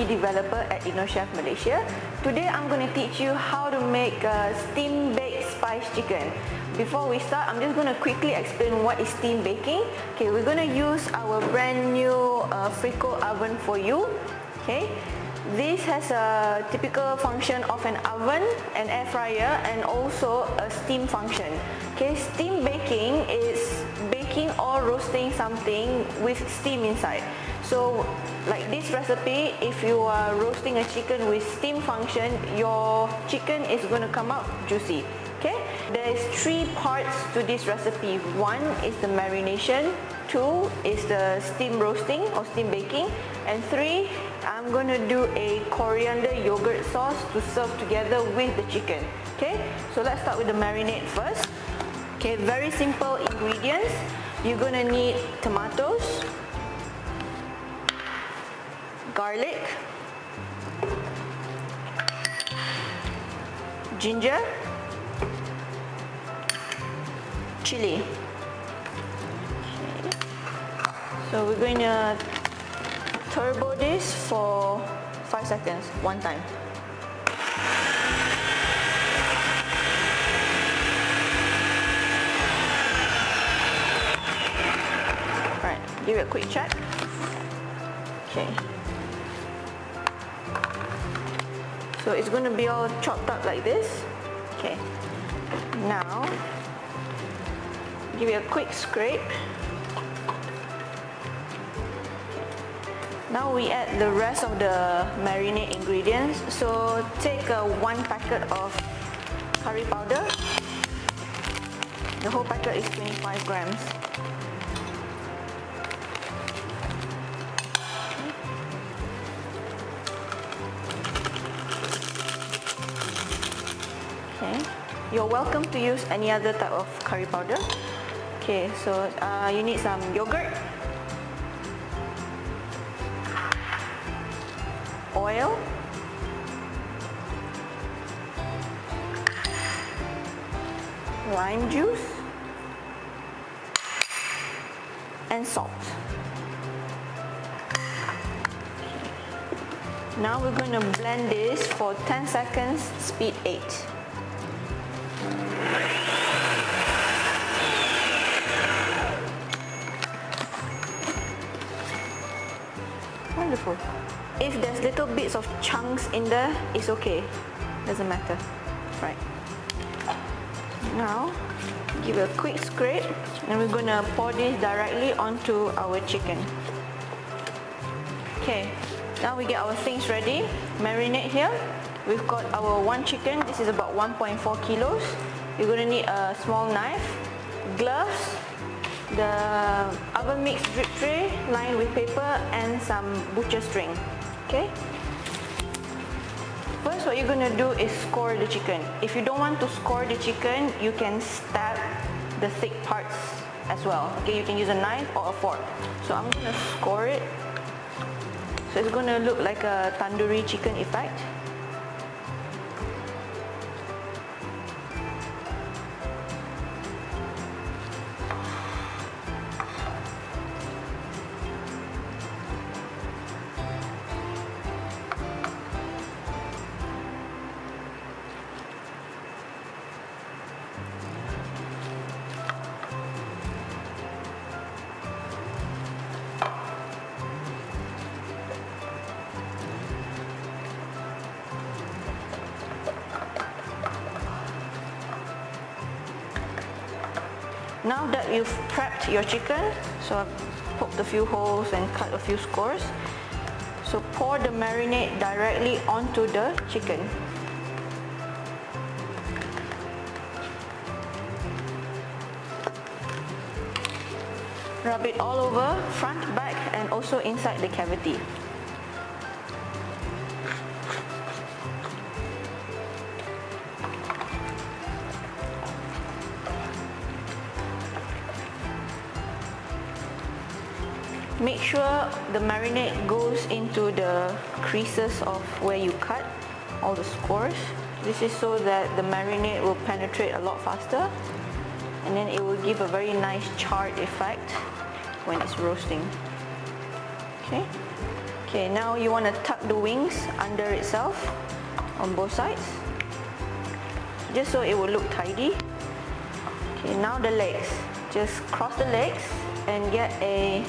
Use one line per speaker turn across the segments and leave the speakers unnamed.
recipe developer at InnoChef Malaysia. Today I'm going to teach you how to make steam baked spice chicken. Before we start, I'm just going to quickly explain what is steam baking. Okay, we're going to use our brand new Frico oven for you. Okay, this has a typical function of an oven, an air fryer, and also a steam function. Okay, steam baking is baking or roasting something with steam inside. So like this recipe, if you are roasting a chicken with steam function, your chicken is going to come out juicy. Okay, there is 3 parts to this recipe. 1 is the marination, 2 is the steam roasting or steam baking, and 3, I'm going to do a coriander yogurt sauce to serve together with the chicken. Okay, so let's start with the marinade first. Okay, very simple ingredients. You're going to need tomatoes, garlic, ginger, chili. Okay. So we're going to turbo this for 5 seconds, one time. Alright, give it a quick check. Okay. So it's going to be all chopped up like this. Okay. Now, give it a quick scrape. Now we add the rest of the marinade ingredients. So take 1 packet of curry powder. The whole packet is 25 grams. Okay. You're welcome to use any other type of curry powder. Okay, so you need some yogurt, oil, lime juice, and salt. Now we're going to blend this for 10 seconds, speed 8. Wonderful. If there's little bits of chunks in there, it's okay. Doesn't matter. Right. Now, give it a quick scrape, and we're going to pour this directly onto our chicken. Okay. Now we get our things ready. Marinade here. We've got our 1 chicken. This is about 1.4 kilos. You're going to need a small knife, gloves, the oven mix drip tray lined with paper, and some butcher string. Okay. First, what you're going to do is score the chicken. If you don't want to score the chicken, you can stab the thick parts as well. Okay, you can use a knife or a fork. So I'm going to score it. So it's going to look like a tandoori chicken effect. Now that you've prepped your chicken, so I've poked a few holes and cut a few scores. So pour the marinade directly onto the chicken. Rub it all over, front, back, and also inside the cavity. Make sure the marinade goes into the creases of where you cut all the scores. This is so that the marinade will penetrate a lot faster, and then it will give a very nice charred effect when it's roasting. Okay, Okay, now you want to tuck the wings under itself on both sides, just so it will look tidy. Okay, now the legs. Just cross the legs and get a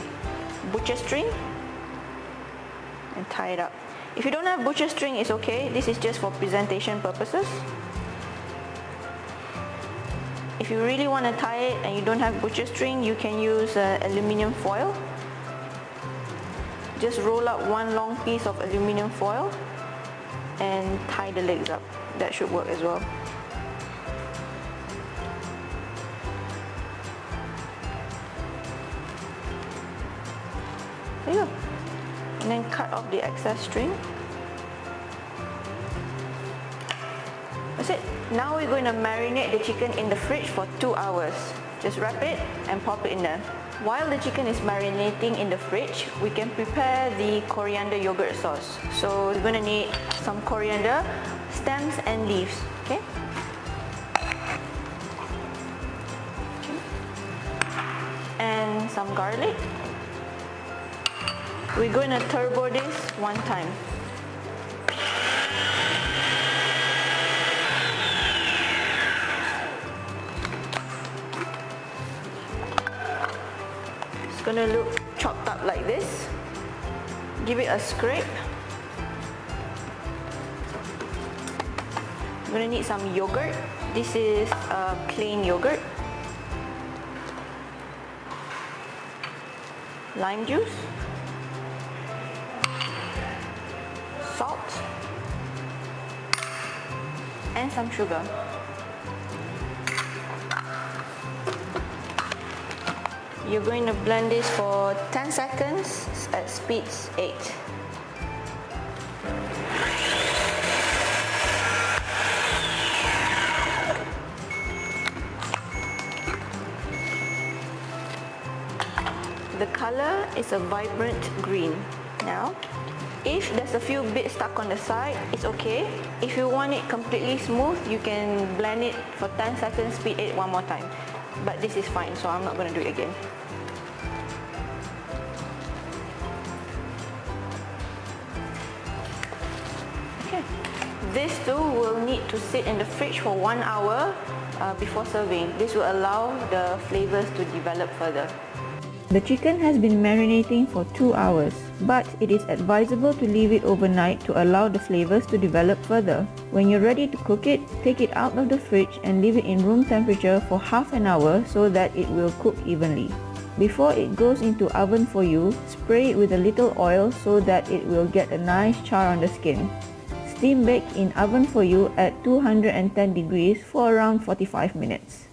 butcher string and tie it up. If you don't have butcher string, it's okay. This is just for presentation purposes. If you really want to tie it and you don't have butcher string, you can use aluminium foil. Just roll up one long piece of aluminium foil and tie the legs up. That should work as well. There you go. And then cut off the excess string. That's it. Now we're going to marinate the chicken in the fridge for 2 hours. Just wrap it and pop it in there. While the chicken is marinating in the fridge, we can prepare the coriander yogurt sauce. So we're going to need some coriander, stems and leaves. Okay? And some garlic. We're going to turbo this one time. It's going to look chopped up like this. Give it a scrape. I'm going to need some yogurt. This is plain yogurt. Lime juice. Salt. And some sugar. You're going to blend this for 10 seconds at speeds 8. The color is a vibrant green. Now, if there's a few bits stuck on the side, it's okay. If you want it completely smooth, you can blend it for 10 seconds, speed 8 one more time. But this is fine, so I'm not going to do it again. Okay. This too will need to sit in the fridge for 1 hour before serving. This will allow the flavors to develop further. The chicken has been marinating for 2 hours, but it is advisable to leave it overnight to allow the flavors to develop further. When you're ready to cook it, take it out of the fridge and leave it in room temperature for half an hour so that it will cook evenly. Before it goes into oven for you, spray it with a little oil so that it will get a nice char on the skin. Steam bake in oven for you at 210 degrees for around 45 minutes.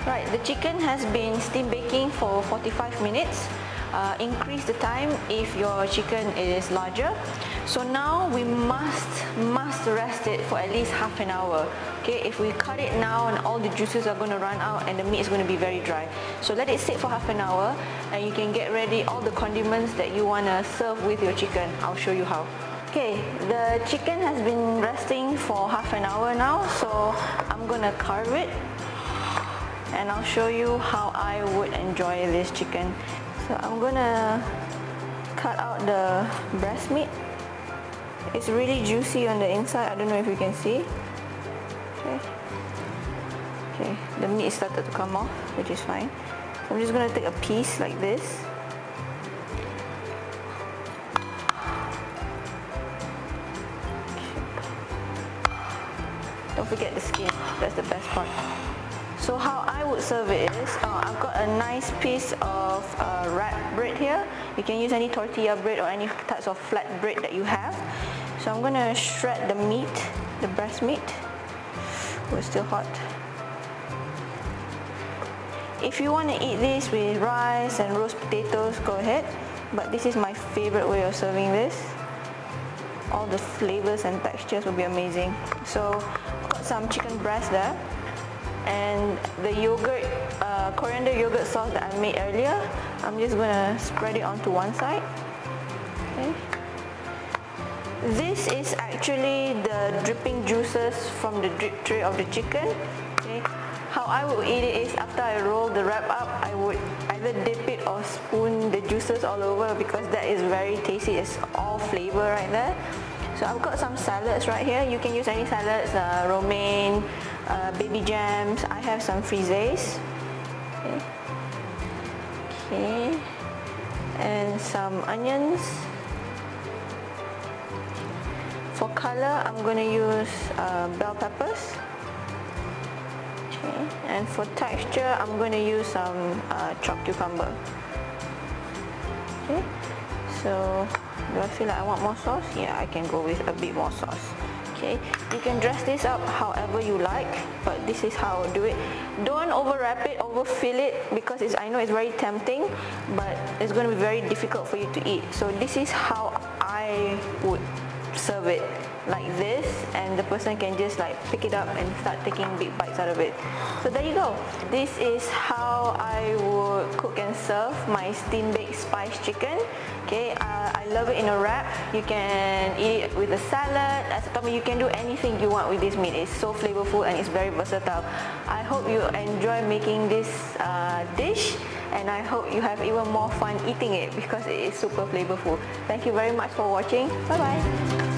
Right, the chicken has been steam baking for 45 minutes. Increase the time if your chicken is larger. So now we must rest it for at least half an hour. Okay, if we cut it now and all the juices are going to run out and the meat is going to be very dry. So let it sit for half an hour and you can get ready all the condiments that you want to serve with your chicken. I'll show you how. Okay, the chicken has been resting for half an hour now, so I'm going to carve it. And I'll show you how I would enjoy this chicken. So I'm gonna cut out the breast meat. It's really juicy on the inside. I don't know if you can see. Okay, the meat started to come off, which is fine. So I'm just gonna take a piece like this. Don't forget the skin. That's the best part. So how I would serve it is, I've got a nice piece of wrap bread here. You can use any tortilla bread or any types of flat bread that you have. So I'm going to shred the meat, the breast meat. Oh, it's still hot. If you want to eat this with rice and roast potatoes, go ahead. But this is my favorite way of serving this. All the flavors and textures will be amazing. So I've got some chicken breast there. and the yogurt, coriander yogurt sauce that I made earlier. I'm just gonna spread it onto one side. Okay. This is actually the dripping juices from the drip tray of the chicken. Okay. How I would eat it is after I roll the wrap up, I would either dip it or spoon the juices all over because that is very tasty. It's all flavor right there. So I've got some salads right here. You can use any salads, romaine, baby jams. I have some frises. Okay. Okay. And some onions. For color, I'm going to use bell peppers. Okay. And for texture, I'm going to use some chopped cucumber. Okay. So, do I feel like I want more sauce? Yeah, I can go with a bit more sauce. Okay, you can dress this up however you like, but this is how I do it. Don't overwrap it, overfill it, because I know it's very tempting, but it's going to be very difficult for you to eat. So this is how I would serve it, like this, and the person can just like pick it up and start taking big bites out of it. So there you go. This is how I would cook and serve my steam baked spice chicken. Okay, I love it in a wrap. You can eat it with a salad, as a topping. You can do anything you want with this meat. It's so flavorful and it's very versatile. I hope you enjoy making this dish, and I hope you have even more fun eating it because it is super flavorful. Thank you very much for watching. Bye bye.